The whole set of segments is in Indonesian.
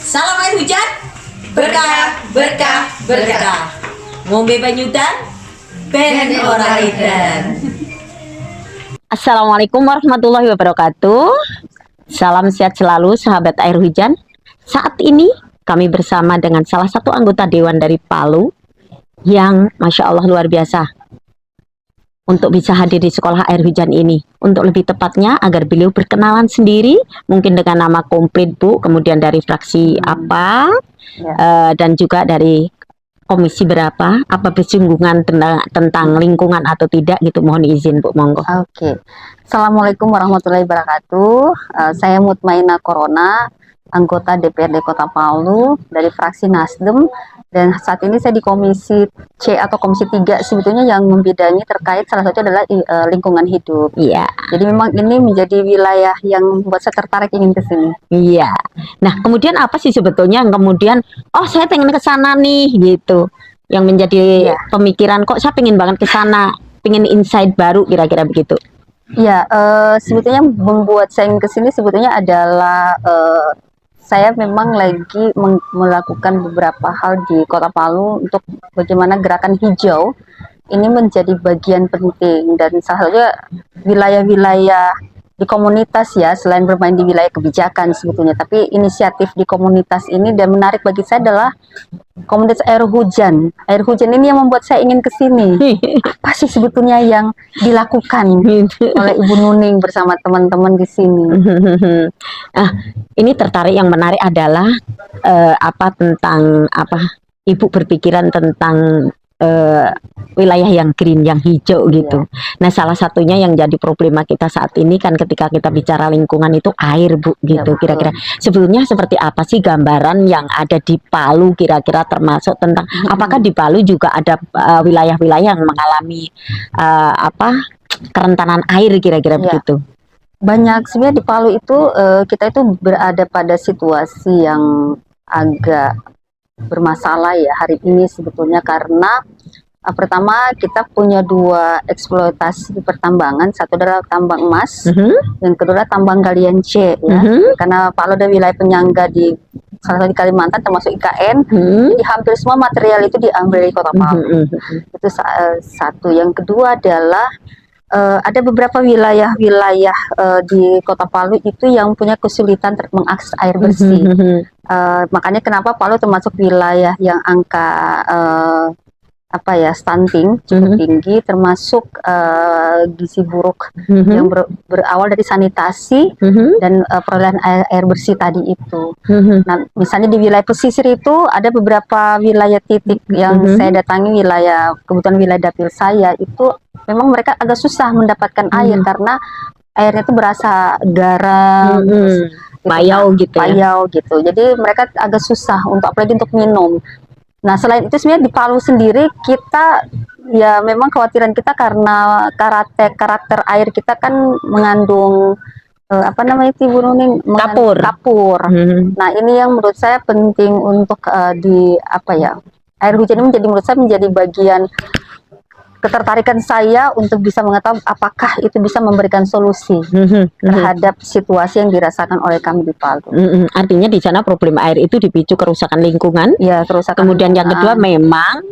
Salam air hujan, berkah, berkah, berkah. Ngombe banyudan, ben ora edan. Assalamualaikum warahmatullahi wabarakatuh. Salam sehat selalu sahabat air hujan. Saat ini kami bersama dengan salah satu anggota dewan dari Palu yang Masya Allah luar biasa untuk bisa hadir di sekolah air hujan ini. Untuk lebih tepatnya agar beliau berkenalan sendiri, mungkin dengan nama komplit Bu, kemudian dari fraksi apa, dan juga dari komisi berapa, apa bersinggungan tentang lingkungan atau tidak gitu. Mohon izin Bu, monggo. Oke. Assalamualaikum warahmatullahi wabarakatuh. Saya Mutmainah Corona, anggota DPRD Kota Palu dari fraksi Nasdem, dan saat ini saya di Komisi C atau Komisi 3 sebetulnya yang membidangi terkait salah satu adalah lingkungan hidup. Iya. Jadi memang ini menjadi wilayah yang membuat saya tertarik ingin ke sini. Iya. Nah, kemudian apa sih sebetulnya yang kemudian, oh saya pengen ke sana nih gitu, yang menjadi pemikiran kok saya pengen banget ke sana, pengen insight baru kira-kira begitu. Ya, sebetulnya membuat saya ingin ke sini sebetulnya adalah saya memang lagi melakukan beberapa hal di Kota Palu untuk bagaimana gerakan hijau ini menjadi bagian penting, dan salah satunya wilayah-wilayah di komunitas ya, selain bermain di wilayah kebijakan sebetulnya, tapi inisiatif di komunitas ini dan menarik bagi saya adalah komunitas air hujan. Air hujan ini yang membuat saya ingin ke sini. Apa sih sebetulnya yang dilakukan oleh Ibu Nuning bersama teman-teman di sini? Ini tertarik, yang menarik adalah tentang Ibu berpikiran tentang wilayah yang green, yang hijau gitu. Nah, salah satunya yang jadi problema kita saat ini kan ketika kita bicara lingkungan itu air Bu gitu. Kira-kira sebelumnya seperti apa sih gambaran yang ada di Palu kira-kira, termasuk tentang apakah di Palu juga ada wilayah-wilayah yang mengalami kerentanan air kira-kira begitu? Banyak sebenarnya di Palu itu, kita itu berada pada situasi yang agak bermasalah ya hari ini sebetulnya, karena pertama kita punya dua eksploitasi pertambangan, satu adalah tambang emas, yang kedua adalah tambang galian C ya. Karena Palu dan wilayah penyangga di salah satu di Kalimantan termasuk IKN, jadi hampir semua material itu diambil dari Kota Palu. Itu satu. Yang kedua adalah ada beberapa wilayah-wilayah di Kota Palu itu yang punya kesulitan mengakses air bersih. Makanya kenapa Palu termasuk wilayah yang angka stunting cukup tinggi, termasuk gizi buruk yang berawal dari sanitasi dan perolehan air bersih tadi itu. Nah, misalnya di wilayah pesisir itu ada beberapa wilayah titik yang saya datangi, kebetulan wilayah dapil saya itu memang mereka agak susah mendapatkan air karena airnya itu berasa garam, payau gitu. Jadi mereka agak susah apalagi untuk minum. Nah, selain itu sebenarnya di Palu sendiri kita ya memang kekhawatiran kita karena karakter air kita kan mengandung Ibu Nuning, kapur. Nah, ini yang menurut saya penting untuk air hujan ini menurut saya menjadi bagian ketertarikan saya untuk bisa mengetahui apakah itu bisa memberikan solusi terhadap situasi yang dirasakan oleh kami di Palu. Artinya di sana problem air itu dipicu kerusakan lingkungan. Ya, kerusakan. Kemudian yang kedua memang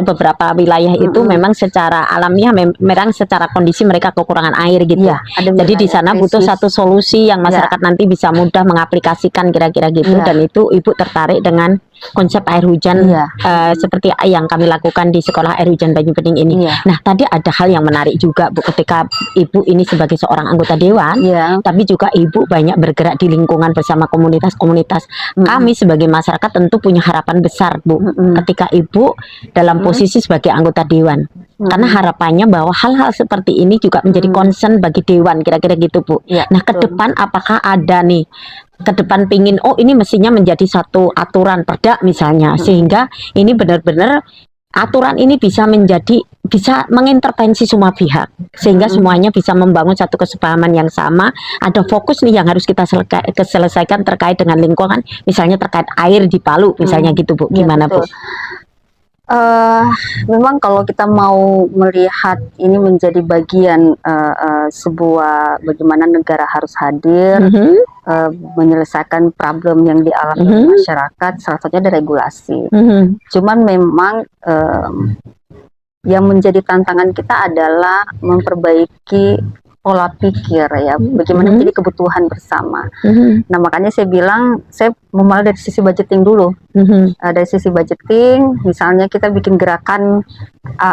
beberapa wilayah itu memang secara alamiah memang secara kondisi mereka kekurangan air gitu. Ya, jadi di sana butuh satu solusi yang masyarakat nanti bisa mudah mengaplikasikan kira-kira gitu. Dan itu Ibu tertarik dengan konsep air hujan seperti yang kami lakukan di sekolah air hujan Banyu Bening ini. Nah, tadi ada hal yang menarik juga Bu, ketika Ibu ini sebagai seorang anggota dewan, tapi juga Ibu banyak bergerak di lingkungan bersama komunitas-komunitas. Kami sebagai masyarakat tentu punya harapan besar Bu, ketika Ibu dalam posisi sebagai anggota dewan. Karena harapannya bahwa hal-hal seperti ini juga menjadi concern bagi dewan, kira-kira gitu Bu. Nah, ke depan apakah ada nih ke depan pingin ini mestinya menjadi satu aturan perda misalnya, sehingga ini benar-benar aturan ini bisa mengintervensi semua pihak, sehingga semuanya bisa membangun satu kesepahaman yang sama. Ada fokus nih yang harus kita selesaikan terkait dengan lingkungan, misalnya terkait air di Palu misalnya gitu Bu. Gimana Bu? Eh, Memang kalau kita mau melihat ini menjadi bagian sebuah bagaimana negara harus hadir Mhm, menyelesaikan problem yang dialami oleh masyarakat, salah satunya ada regulasi. mhm, Cuman memang yang menjadi tantangan kita adalah memperbaiki pola pikir ya, bagaimana menjadi kebutuhan bersama. mhm, Nah makanya saya bilang saya memulai dari sisi budgeting dulu. mhm, Dari sisi budgeting, misalnya kita bikin gerakan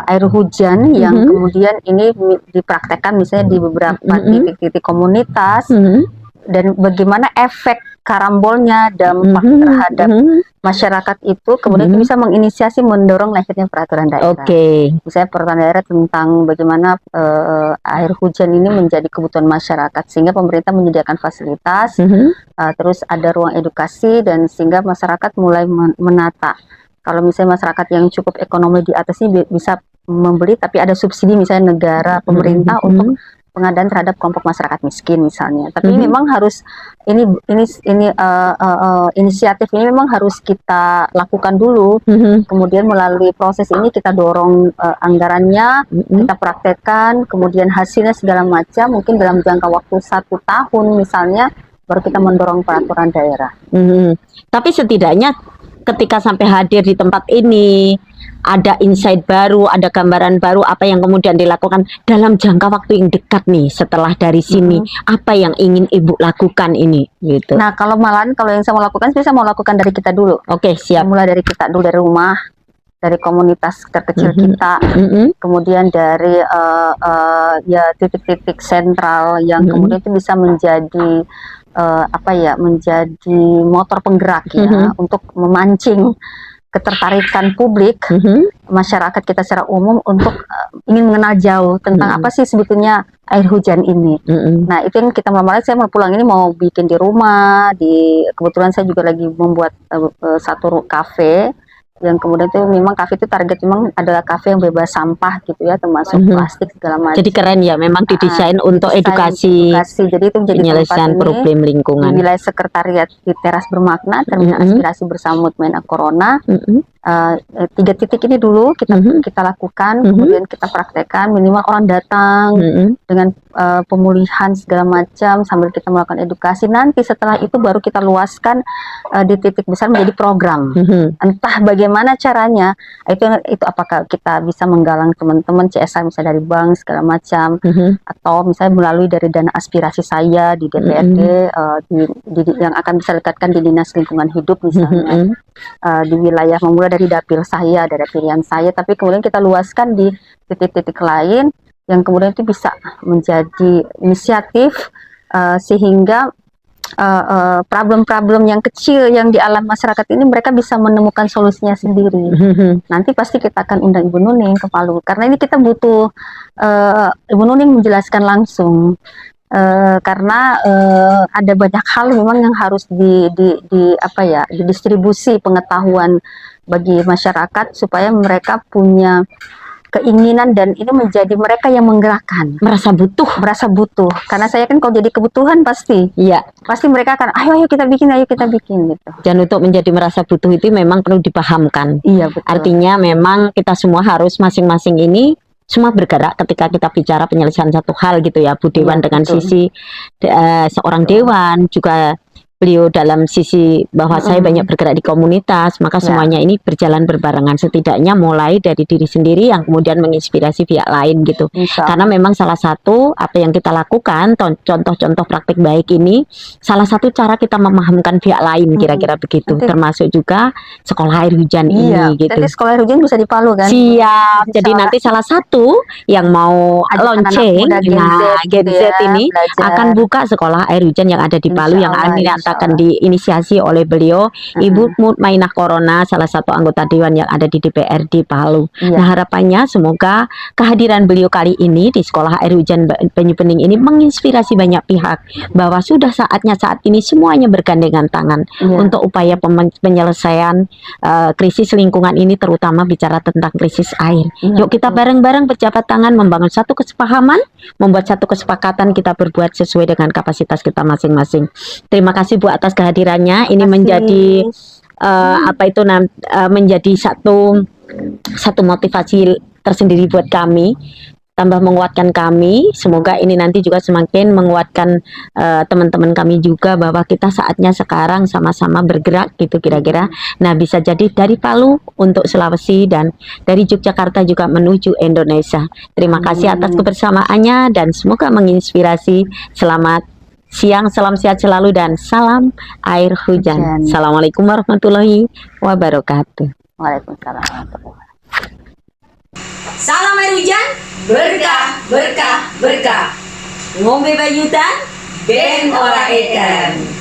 air hujan yang kemudian ini dipraktekkan misalnya di beberapa titik-titik komunitas, mhm, dan bagaimana efek karambolnya, dampak mhm, terhadap mhm. masyarakat itu kemudian itu bisa menginisiasi mendorong lahirnya peraturan daerah. Oke. Misalnya peraturan daerah tentang bagaimana air hujan ini menjadi kebutuhan masyarakat sehingga pemerintah menyediakan fasilitas, Mhm, terus ada ruang edukasi dan sehingga masyarakat mulai menata. Kalau misalnya masyarakat yang cukup ekonomi di atas ini bisa membeli, tapi ada subsidi misalnya negara, pemerintah untuk pengadaan terhadap kelompok masyarakat miskin misalnya. Tapi memang harus ini inisiatif ini memang harus kita lakukan dulu. mhm, Kemudian melalui proses ini kita dorong anggarannya, kita praktekkan, kemudian hasilnya segala macam. Mungkin dalam jangka waktu 1 tahun misalnya, baru kita mendorong peraturan daerah. mhm. Tapi setidaknya ketika sampai hadir di tempat ini ada insight baru, ada gambaran baru apa yang kemudian dilakukan dalam jangka waktu yang dekat nih setelah dari sini. Apa yang ingin Ibu lakukan ini gitu. Nah, kalau malahan kalau yang saya mau lakukan, saya mau lakukan dari kita dulu. Oke, siap. Mulai dari kita dulu, dari rumah, dari komunitas terkecil kita, kemudian dari ya titik-titik sentral yang kemudian itu bisa menjadi menjadi motor penggerak ya untuk memancing ketertarikan publik masyarakat kita secara umum untuk ingin mengenal jauh tentang apa sih sebetulnya air hujan ini. Nah itu yang kita mulai, saya mau pulang ini mau bikin di rumah, kebetulan saya juga lagi membuat satu kafe yang kemudian itu memang kafe itu target memang adalah kafe yang bebas sampah gitu ya, termasuk plastik segala macam. Jadi keren ya, memang didesain untuk edukasi, Jadi itu menjadi penyelesaian tempat problem ini lingkungan. di wilayah sekretariat di Teras Bermakna, Terminal Aspirasi Bersama Mutmainah Corona. 3 titik ini dulu kita lakukan, kemudian kita praktekkan, minimal orang datang dengan pemulihan segala macam sambil kita melakukan edukasi. Nanti setelah itu baru kita luaskan di titik besar menjadi program. Entah bagaimana caranya, itu apakah kita bisa menggalang teman-teman CSR misalnya dari bank segala macam, atau misalnya melalui dari dana aspirasi saya di DPRD yang akan bisa dekatkan di Dinas Lingkungan Hidup misalnya. Di wilayah memulai dari dapil saya, dari pilihan saya, tapi kemudian kita luaskan di titik-titik lain yang kemudian itu bisa menjadi inisiatif sehingga problem-problem yang kecil yang dialami masyarakat ini mereka bisa menemukan solusinya sendiri. Nanti pasti kita akan undang Ibu Nuning ke Palu karena ini kita butuh Ibu Nuning menjelaskan langsung. Karena ada banyak hal memang yang harus didistribusi pengetahuan bagi masyarakat supaya mereka punya keinginan dan ini menjadi mereka yang menggerakkan, merasa butuh karena saya kan kalau jadi kebutuhan pasti mereka akan ayo kita bikin gitu. Dan untuk menjadi merasa butuh itu memang perlu dipahamkan. Iya betul. Artinya memang kita semua harus masing-masing ini semua bergerak ketika kita bicara penyelesaian satu hal gitu ya, Bu Dewan dengan sisi seorang dewan, juga beliau dalam sisi bahwa saya banyak bergerak di komunitas, maka semuanya ini berjalan berbarengan, setidaknya mulai dari diri sendiri yang kemudian menginspirasi pihak lain gitu. Karena memang salah satu apa yang kita lakukan, contoh-contoh praktik baik ini, salah satu cara kita memahamkan pihak lain kira-kira begitu, termasuk juga sekolah air hujan ini gitu. Jadi sekolah air hujan bisa di Palu kan? Siap. Jadi nanti salah satu yang mau launching, Gen Z ini akan buka sekolah air hujan yang ada di Palu yang akan diinisiasi oleh beliau, Ibu Mutmainah Corona, salah satu anggota dewan yang ada di DPRD Palu. Nah harapannya semoga kehadiran beliau kali ini di sekolah air hujan Banyu Bening ini menginspirasi banyak pihak bahwa sudah saatnya saat ini semuanya bergandengan tangan untuk upaya penyelesaian krisis lingkungan ini, terutama bicara tentang krisis air. Yuk kita bareng-bareng berjabat tangan membangun satu kesepahaman, membuat satu kesepakatan, kita berbuat sesuai dengan kapasitas kita masing-masing. Terima kasih Bu atas kehadirannya. Ini menjadi menjadi satu satu motivasi tersendiri buat kami, tambah menguatkan kami. Semoga ini nanti juga semakin menguatkan teman-teman kami juga, bahwa kita saatnya sekarang sama-sama bergerak gitu kira-kira. Nah, bisa jadi dari Palu untuk Sulawesi dan dari Yogyakarta juga menuju Indonesia. Terima kasih atas kebersamaannya dan semoga menginspirasi. Selamat siang, salam sehat selalu dan salam air hujan. Assalamualaikum warahmatullahi wabarakatuh. Waalaikumsalam warahmatullahi wabarakatuh. Salam air hujan, berkah, berkah, berkah. Ngombe banyutan, ben ora edan.